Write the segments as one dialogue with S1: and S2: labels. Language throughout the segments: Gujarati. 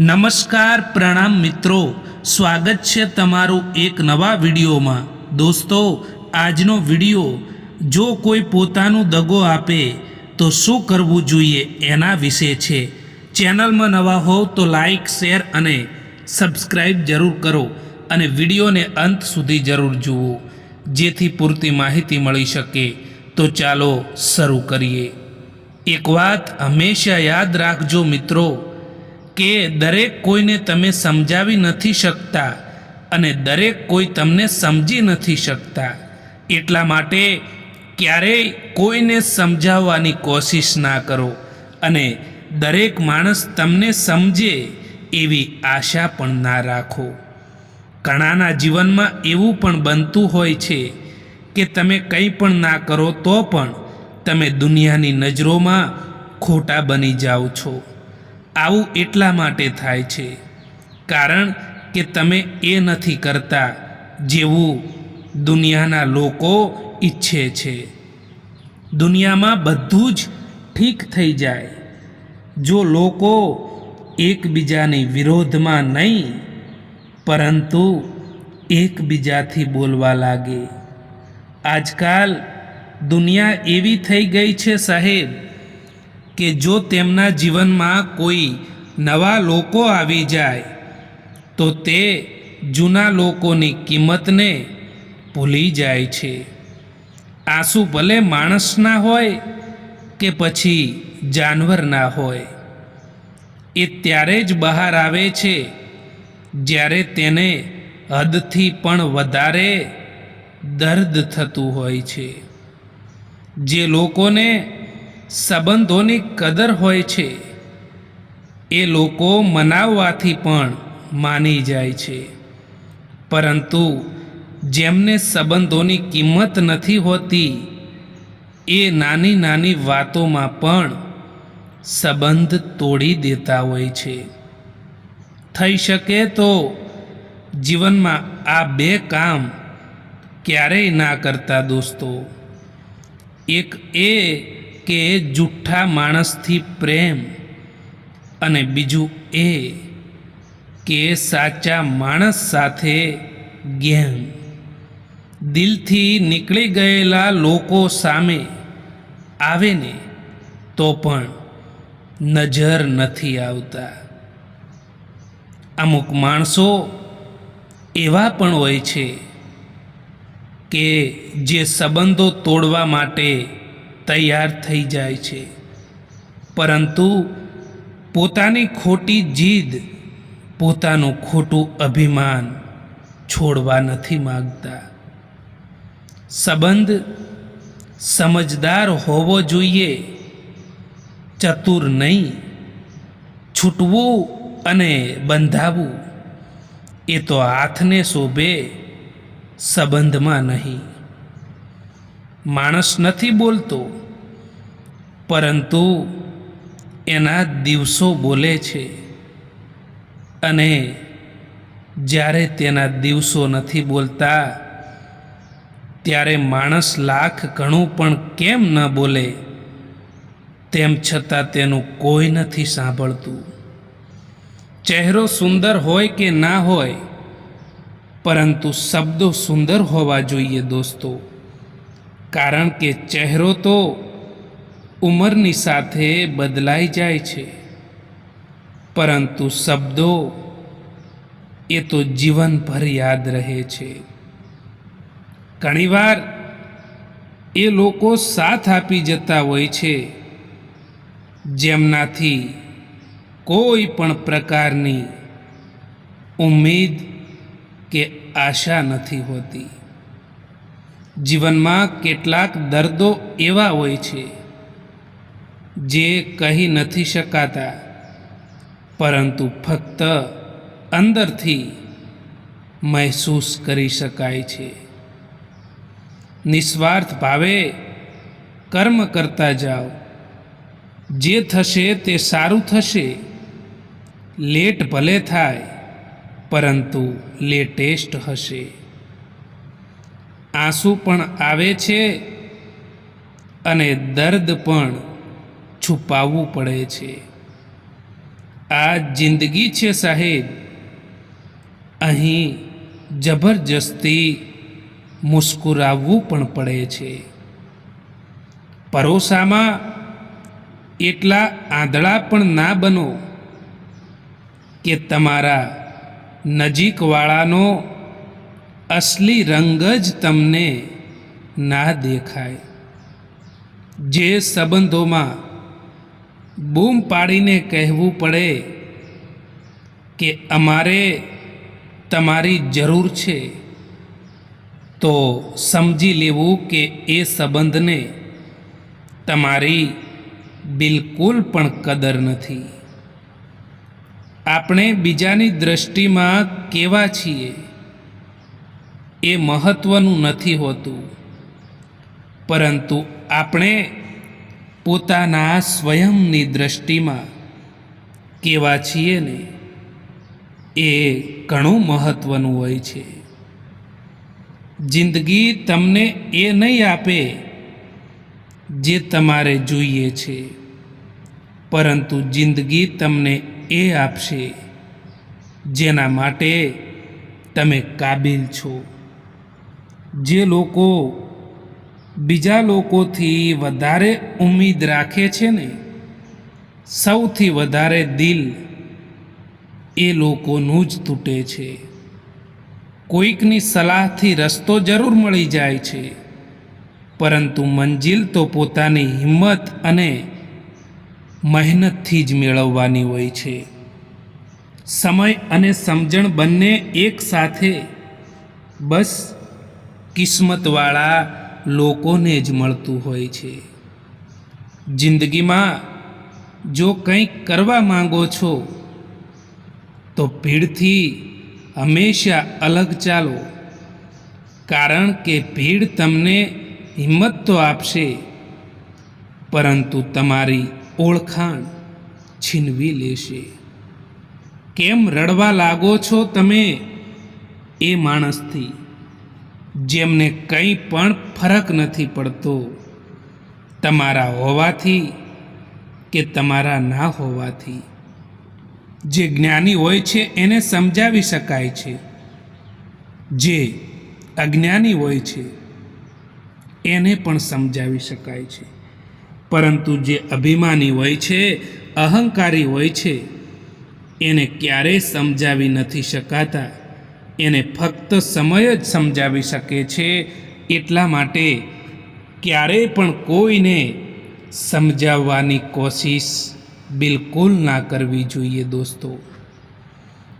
S1: નમસ્કાર પ્રણામ મિત્રો, સ્વાગત છે તમારું એક નવા વિડીયોમાં। દોસ્તો, આજનો વિડીયો જો કોઈ પોતાનું દગો આપે તો શું કરવું જોઈએ એના વિશે છે। ચેનલમાં નવા હોવ તો લાઈક, શેર અને સબસ્ક્રાઈબ જરૂર કરો અને વિડીયોને અંત સુધી જરૂર જુઓ જેથી પૂરતી માહિતી મળી શકે। તો ચાલો શરૂ કરીએ। એક વાત હંમેશા યાદ રાખજો મિત્રો કે દરેક કોઈને તમે સમજાવી નથી શકતા અને દરેક કોઈ તમને સમજી નથી શકતા। એટલા માટે ક્યારેય કોઈને સમજાવવાની કોશિશ ના કરો અને દરેક માણસ તમને સમજે એવી આશા પણ ના રાખો। ઘણાના જીવનમાં એવું પણ બનતું હોય છે કે તમે કંઈ પણ ના કરો તો પણ તમે દુનિયાની નજરોમાં ખોટા બની જાઓ છો। આવું એટલા માટે થાય છે કારણ કે તમે એ નથી કરતા જેવું દુનિયાના લોકો ઈચ્છે છે। દુનિયામાં બધું જ ઠીક થઈ જાય જો લોકો એકબીજાની વિરોધમાં નહીં પરંતુ એકબીજાથી બોલવા લાગે। આજકાલ દુનિયા એવી થઈ ગઈ છે સાહેબ કે જો તેમના જીવનમાં કોઈ નવા લોકો આવી જાય તો તે જૂના લોકોની કિંમતને ભૂલી જાય છે। આંસુ ભલે માણસના હોય કે પછી જાનવરના હોય, એ ત્યારે જ બહાર આવે છે જ્યારે તેને હદથી પણ વધારે દર્દ થતું હોય છે। જે લોકોને સંબંધોની કદર હોય છે એ લોકો મનાવવાથી પણ માની જાય છે, પરંતુ જેમને સંબંધોની કિંમત નથી હોતી એ નાની નાની વાતોમાં પણ સંબંધ તોડી દેતા હોય છે। થઈ શકે તો જીવનમાં આ બે કામ ક્યારેય ના કરતા દોસ્તો। એક એ કે જૂઠ્ઠા માણસથી પ્રેમ અને બીજું એ કે સાચા માણસ સાથે ગેમ। દિલથી નીકળી ગયેલા લોકો સામે આવે ને તો પણ નજર નથી આવતા। અમુક માણસો એવા પણ હોય છે કે જે સંબંધો તોડવા માટે તૈયાર થઈ જાય છે, પરંતુ પોતાની ખોટી જીદ, પોતાનું ખોટું અભિમાન છોડવા નથી માગતા। સંબંધ સમજદાર હોવો જોઈએ, ચતુર નહીં। છૂટવું અને બંધાવવું એ તો હાથને શોભે, સંબંધમાં નહીં। માણસ નથી બોલતો પરંતુ એના દિવસો બોલે છે, અને જ્યારે તેના દિવસો નથી બોલતા ત્યારે માણસ લાખ ઘણું પણ કેમ ન બોલે તેમ છતાં તેનું કોઈ નથી સાંભળતું। ચહેરો સુંદર હોય કે ના હોય, પરંતુ શબ્દો સુંદર હોવા જોઈએ દોસ્તો, કારણ કે ચહેરો તો ઉંમરની સાથે બદલાઈ જાય છે, પરંતુ શબ્દો એ તો જીવનભર યાદ રહે છે। ઘણીવાર એ લોકો સાથ આપી જતા હોય છે જેમનાથી કોઈ પણ પ્રકારની ઉમ્મીદ કે આશા નથી હોતી। જીવનમાં કેટલાક દર્દો એવા હોય છે જે કહી નથી શકાતા, પરંતુ ફક્ત અંદરથી મહેસૂસ કરી શકાય છે। નિસ્વાર્થ ભાવે કર્મ કરતા જાઓ, જે થશે તે સારું થશે। લેટ ભલે થાય પરંતુ લેટેસ્ટ હશે। આંસુ પણ આવે છે અને દર્દ પણ છુપાવવું પડે છે, આ જિંદગી છે સાહેબ, અહીં જબરજસ્તી મુસ્કુરાવવું પણ પડે છે. પરોસામાં એટલા આંધળા પણ ના બનો કે તમારા નજીકવાળાનો અસલી રંગ જ તમને ના દેખાય. જે સંબંધોમાં બૂમ પાડીને કહેવું પડે કે અમારે તમારી જરૂર છે, તો સમજી લેવું કે એ સંબંધને તમારી બિલકુલ પણ કદર નથી. આપણે બીજાની દૃષ્ટિમાં કેવા છીએ એ મહત્વનું નથી હોતું, પરંતુ આપણે પોતાના સ્વયંની દૃષ્ટિમાં કેવા છીએ ને એ ઘણું મહત્વનું હોય છે. જિંદગી તમને એ નહીં આપે જે તમારે જોઈએ છે, પરંતુ જિંદગી તમને એ આપશે જેના માટે તમે કાબિલ છો. જે લોકો બીજા લોકોથી વધારે ઉમ્મીદ રાખે છે ને, સૌથી વધારે દિલ એ લોકોનું જ તૂટે છે. કોઈકની સલાહથી રસ્તો જરૂર મળી જાય છે, પરંતુ મંજિલ તો પોતાની હિંમત અને મહેનતથી જ મેળવવાની હોય છે. સમય અને સમજણ બંને એક સાથે બસ કિસ્મતવાળા લોકોને જ મળતું હોય છે. જિંદગીમાં જો કંઈક કરવા માંગો છો તો ભીડથી હંમેશા અલગ ચાલો, કારણ કે ભીડ તમને હિંમત તો આપશે, પરંતુ તમારી ઓળખાણ છીનવી લેશે. કેમ રડવા લાગો છો તમે એ માણસથી જેમને કંઈ પણ ફરક નથી પડતો તમારા હોવાથી કે તમારા ના હોવાથી? જે જ્ઞાની હોય છે એને સમજાવી શકાય છે, જે અજ્ઞાની હોય છે એને પણ સમજાવી શકાય છે, પરંતુ જે અભિમાની હોય છે, અહંકારી હોય છે, એને ક્યારેય સમજાવી નથી શકાતા. એને ફક્ત સમય જ સમજાવી શકે છે. એટલા માટે ક્યારેય પણ કોઈને સમજાવવાની કોશિશ બિલકુલ ના કરવી જોઈએ દોસ્તો.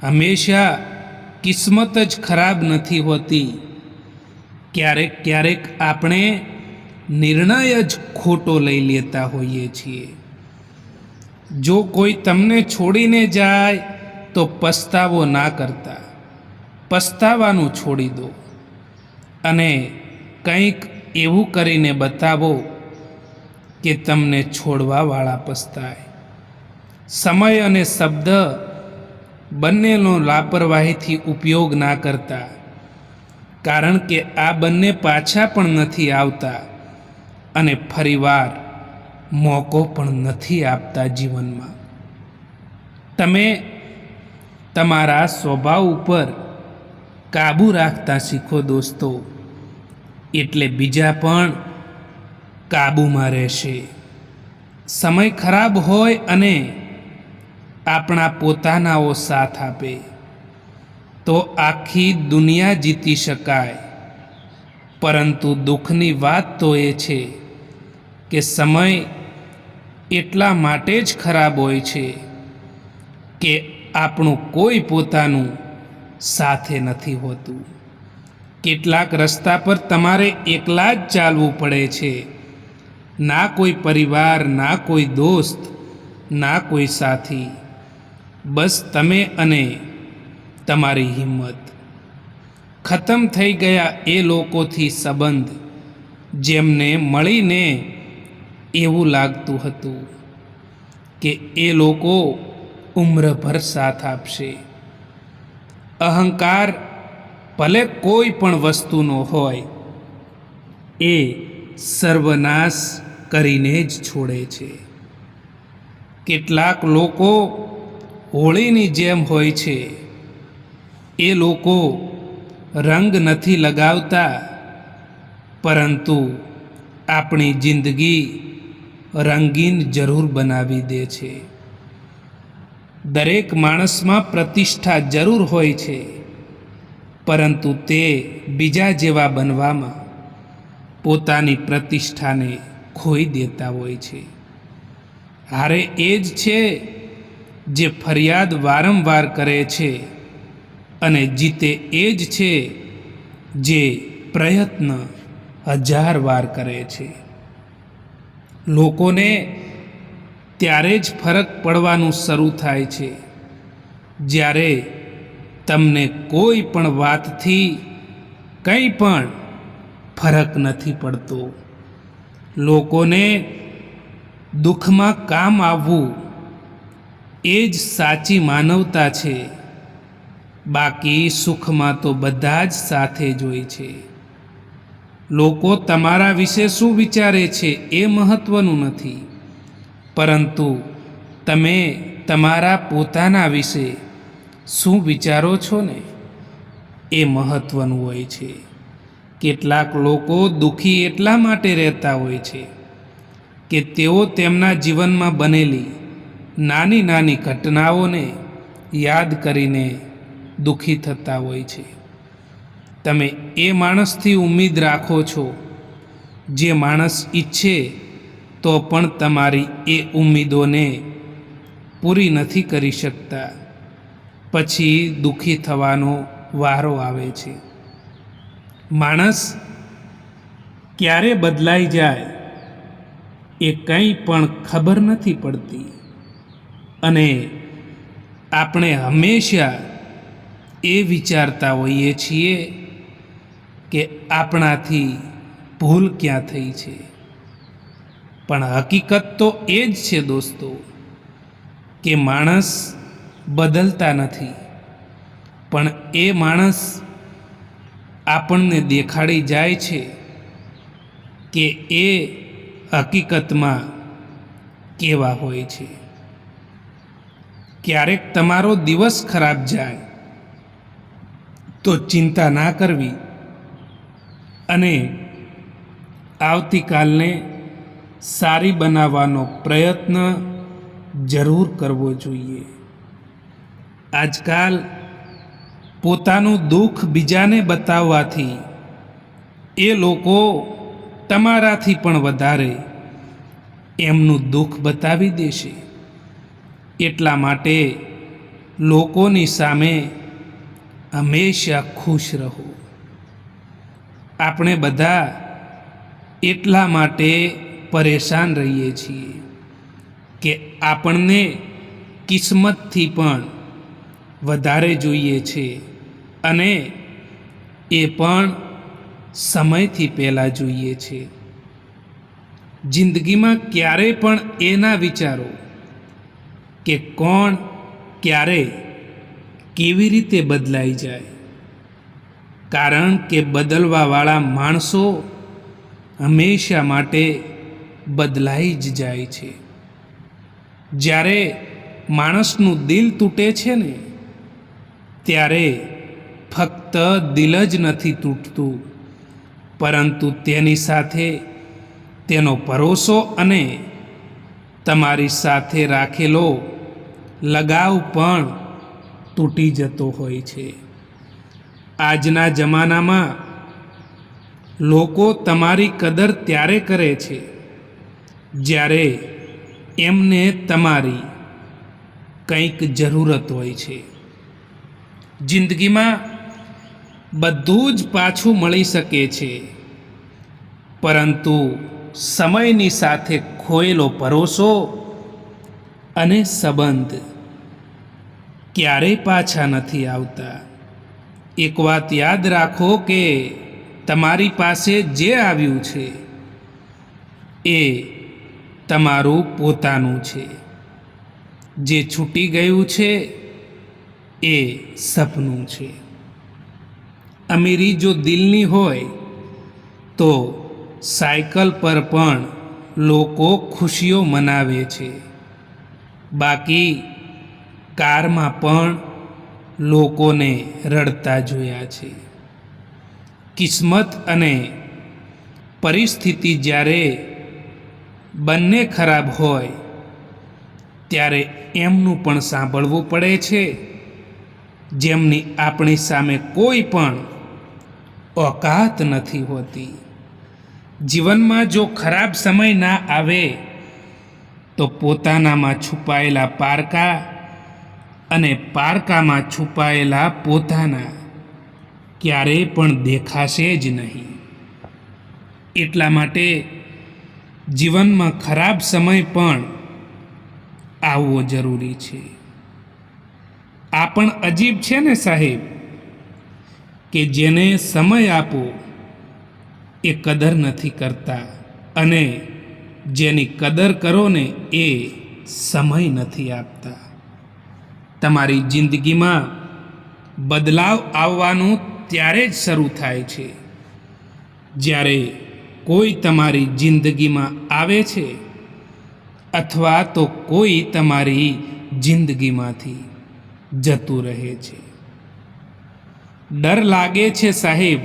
S1: હંમેશા કિસ્મત જ ખરાબ નથી હોતી. ક્યારેક ક્યારેક આપણે નિર્ણય જ ખોટો લઈ લેતા હોઈએ છીએ. જો કોઈ તમને છોડીને જાય તો પસ્તાવો ના કરતા, પસ્તાવાનું છોડી દો અને કંઈક એવું કરીને બતાવો કે તમને છોડવાવાળા પસ્તાય. સમય અને શબ્દ બંનેનો લાપરવાહીથી ઉપયોગ ના કરતા, કારણ કે આ બંને પાછા પણ નથી આવતા અને ફરીવાર મોકો પણ નથી આપતા જીવનમાં. તમે તમારા સ્વભાવ ઉપર કાબૂ રાખતા શીખો દોસ્તો, એટલે બીજા પણ કાબૂમાં રહેશે. સમય ખરાબ હોય અને આપણા પોતાનાઓ સાથ આપે તો આખી દુનિયા જીતી શકાય. પરંતુ દુઃખની વાત તો એ છે કે સમય એટલા માટે જ ખરાબ હોય છે કે આપણું કોઈ પોતાનું સાથે નથી હોતું. કેટલાક રસ્તા પર તમારે એકલા જ ચાલવું પડે છે. ના કોઈ પરિવાર, ના કોઈ દોસ્ત, ના કોઈ સાથી. બસ તમે અને તમારી હિંમત. ખતમ થઈ ગયા એ લોકોથી સંબંધ જેમને મળીને એવું લાગતું હતું કે એ લોકો ઉમ્રભર સાથ આપશે. અહંકાર ભલે કોઈ પણ વસ્તુનો હોય, એ સર્વનાશ કરીને જ છોડે છે. કેટલાક લોકો હોળીની જેમ હોય છે. એ લોકો રંગ નથી લગાવતા, પરંતુ આપણી જિંદગી રંગીન જરૂર બનાવી દે છે. દરેક માણસમાં પ્રતિષ્ઠા જરૂર હોય છે, પરંતુ તે બીજા જેવા બનવામાં પોતાની પ્રતિષ્ઠાને ખોઈ દેતા હોય છે. હારે એ જ છે જે ફરિયાદ વારંવાર કરે છે, અને જીતે એ જ છે જે પ્રયત્ન 1000 વાર કરે છે. લોકોને ત્યારે જ ફરક પડવાનું શરૂ થાય છે જ્યારે તમને કોઈ પણ વાતથી કંઈ પણ ફરક નથી પડતો. લોકોને દુઃખમાં કામ આવવું એ જ સાચી માનવતા છે. બાકી સુખમાં તો બધા જ સાથે જ હોય છે. લોકો તમારા વિશે શું વિચારે છે એ મહત્વનું નથી, પરંતુ તમે તમારા પોતાના વિશે શું વિચારો છો ને એ મહત્વનું હોય છે. કેટલાક લોકો દુઃખી એટલા માટે રહેતા હોય છે કે તેઓ તેમના જીવનમાં બનેલી નાની નાની ઘટનાઓને યાદ કરીને દુઃખી થતા હોય છે. તમે એ માણસથી ઉમ્મીદ રાખો છો જે માણસ ઈચ્છે તો પણ તમારી એ ઉમ્મીદોને પૂરી નથી કરી શકતા. પછી દુઃખી થવાનો વારો આવે છે. માણસ ક્યારે બદલાઈ જાય એ કંઈ પણ ખબર નથી પડતી, અને આપણે હંમેશા એ વિચારતા હોઈએ છીએ કે આપણાથી ભૂલ ક્યાં થઈ છે. પણ હકીકત તો એ જ છે દોસ્તો કે માણસ બદલતા નથી, પણ એ માણસ આપણને દેખાડી જાય છે કે એ હકીકતમાં કેવા હોય છે. ક્યારેક તમારો દિવસ ખરાબ જાય તો ચિંતા ના કરવી, અને આવતીકાલને સારી બનાવવાનો પ્રયત્ન જરૂર કરવો જોઈએ. આજકાલ પોતાનું દુઃખ બીજાને બતાવવાથી એ લોકો તમારાથી પણ વધારે એમનું દુઃખ બતાવી દેશે. એટલા માટે લોકોની સામે હંમેશા ખુશ રહો. આપણે બધા એટલા માટે પરેશાન રહીએ છીએ કે આપણને કિસ્મતથી પણ વધારે જોઈએ છે, અને એ પણ સમયથી પહેલાં જોઈએ છે. જિંદગીમાં ક્યારેય પણ એ ના વિચારો કે કોણ ક્યારે કેવી રીતે બદલાઈ જાય, કારણ કે બદલવાવાળા માણસો હંમેશા માટે બદલાઈ જ જાય છે. જ્યારે માણસનું દિલ તૂટે છે ને, ત્યારે ફક્ત દિલ જ નથી તૂટતું, પરંતુ તેની સાથે તેનો ભરોસો અને તમારી સાથે રાખેલો લગાવ પણ તૂટી જતો હોય છે. આજના જમાનામાં લોકો તમારી કદર ત્યારે કરે છે જ્યારે એમને તમારી કંઈક જરૂરત હોય છે. જિંદગીમાં બધું જ પાછું મળી શકે છે, પરંતુ સમયની સાથે ખોયેલો ભરોસો અને સંબંધ ક્યારેય પાછા નથી આવતા. એક વાત યાદ રાખો કે તમારી પાસે જે આવ્યું છે એ તમારું પોતાનું છે. જે છૂટી ગયું છે એ સપનું છે. અમીરી જો દિલની હોય તો સાયકલ પર પણ લોકો ખુશીઓ મનાવે છે. બાકી કારમાં પણ લોકોને રડતા જોયા છે. કિસ્મત અને પરિસ્થિતિ જ્યારે બંને ખરાબ હોય ત્યારે એમનું પણ સાંભળવું પડે છે, જેમની આપણી સામે કોઈ પણ ઓકાત નથી હોતી. જીવનમાં જો ખરાબ સમય ના આવે તો પોતાનામાં છુપાયેલા પારકા અને પારકામાં છુપાયેલા પોતાના ક્યારેય પણ દેખાશે જ નહીં. એટલા માટે જીવનમાં ખરાબ સમય પણ આવવો જરૂરી છે. આ પણ અજીબ છે ને સાહેબ, કે જેને સમય આપો એ કદર નથી કરતા અને જેની કદર કરો ને એ સમય નથી આપતા. તમારી જિંદગીમાં બદલાવ આવવાનું ત્યારે જ શરૂ થાય છે જ્યારે કોઈ તમારી જિંદગીમાં આવે છે અથવા તો કોઈ તમારી જિંદગીમાંથી જતું રહે છે. ડર લાગે છે સાહેબ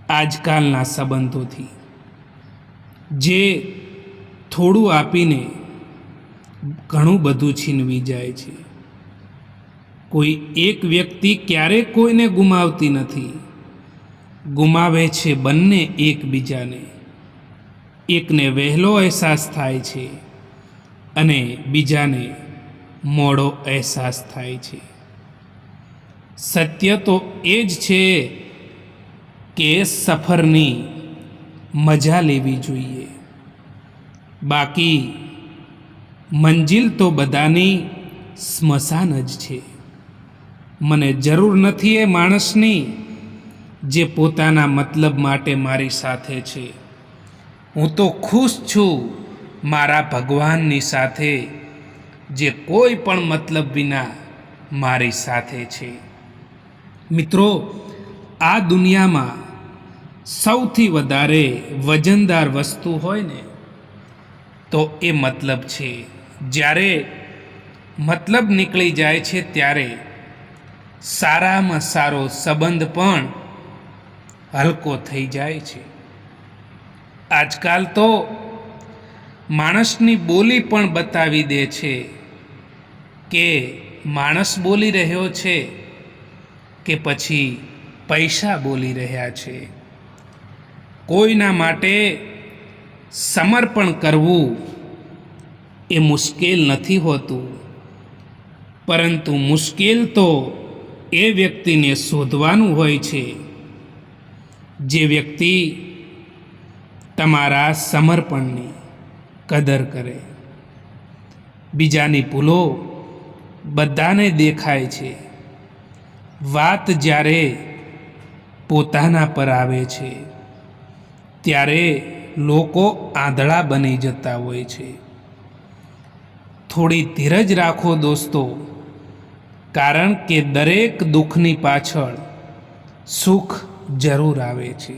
S1: આજકાલના સંબંધોથી, જે થોડું આપીને ઘણું બધું છીનવી જાય છે. કોઈ એક વ્યક્તિ ક્યારેય કોઈને ગુમાવતી નથી, ગુમાવે છે બંને એકબીજાને. એકને વહેલો અહેસાસ થાય છે અને બીજાને મોડો અહેસાસ થાય છે. સત્ય તો એ જ છે કે સફરની મજા લેવી જોઈએ, બાકી મંજિલ તો બધાની સ્મશાન જ છે. મને જરૂર નથી એ માણસની જે પોતાના મતલબ માટે મારી સાથે છે. હું તો ખુશ છું મારા ભગવાનની સાથે, જે કોઈ પણ મતલબ વિના મારી સાથે છે. મિત્રો, આ દુનિયામાં સૌથી વધારે વજનદાર વસ્તુ હોય ને તો એ મતલબ છે. જ્યારે મતલબ નીકળી જાય છે ત્યારે સારામાં સારો સંબંધ પણ હલકો થઈ જાય છે. આજકાલ તો માણસની બોલી પણ બતાવી દે છે કે માણસ બોલી રહ્યો છે કે પછી પૈસા બોલી રહ્યા છે. કોઈના માટે સમર્પણ કરવું એ મુશ્કેલ નથી હોતું, પરંતુ મુશ્કેલ તો એ વ્યક્તિને શોધવાનું હોય છે જે વ્યક્તિ તમારા સમર્પણની કદર કરે. બીજાની ભૂલો બધાને દેખાય છે, વાત જ્યારે પોતાના પર આવે છે ત્યારે લોકો આંધળા બની જતા હોય છે. થોડી ધીરજ રાખો દોસ્તો, કારણ કે દરેક દુઃખની પાછળ સુખ જરૂર આવે છે.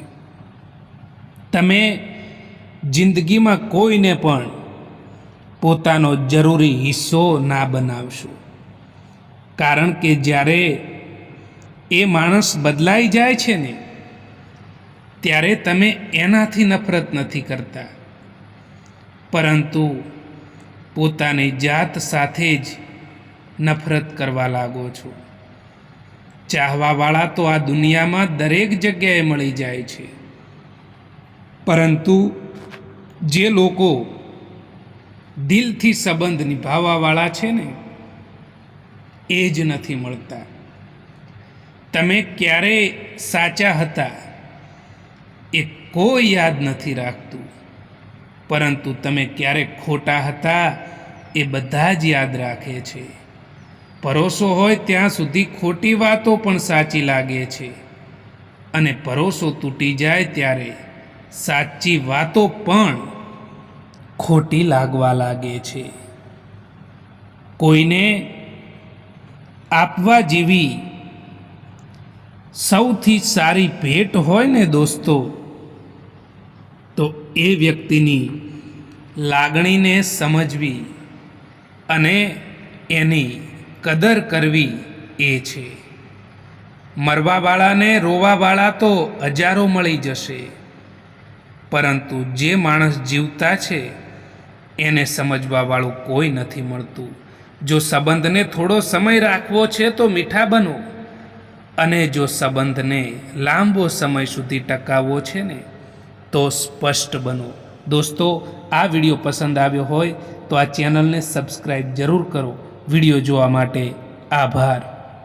S1: તમે જિંદગીમાં કોઈને પણ પોતાનો જરૂરી હિસ્સો ના બનાવશો, કારણ કે જ્યારે એ માણસ બદલાઈ જાય છે ને ત્યારે તમે એનાથી નફરત નથી કરતા, પરંતુ પોતાની જાત સાથે જ નફરત કરવા લાગો છો. ચાહવાવાળા તો આ દુનિયામાં દરેક જગ્યાએ મળી જાય છે, પરંતુ જે લોકો દિલથી સંબંધ નિભાવવાવાળા છે ને એ જ નથી મળતા. તમે ક્યારે સાચા હતા એ કોઈ યાદ નથી રાખતું, પરંતુ તમે ક્યારે ખોટા હતા એ બધા જ યાદ રાખે છે. ભરોસો હોય ત્યાં સુધી ખોટી વાતો પણ સાચી લાગે છે, અને ભરોસો તૂટી જાય ત્યારે સાચી વાતો પણ ખોટી લાગવા લાગે છે. કોઈને આપવા જેવી સૌથી સારી ભેટ હોય ને દોસ્તો, તો એ વ્યક્તિની લાગણીને સમજવી અને એની કદર કરવી એ છે. મરવાવાળાને રોવાવાળા તો હજારો મળી જશે, પરંતુ જે માણસ જીવતા છે એને સમજવાવાળું કોઈ નથી મળતું. જો સંબંધને થોડો સમય રાખવો છે તો મીઠા બનો, અને જો સંબંધને લાંબો સમય સુધી ટકાવવો છે ને તો સ્પષ્ટ બનો. દોસ્તો, આ વિડીયો પસંદ આવ્યો હોય તો આ ચેનલને સબસ્ક્રાઈબ જરૂર કરો. વિડીયો જોવા માટે આભાર.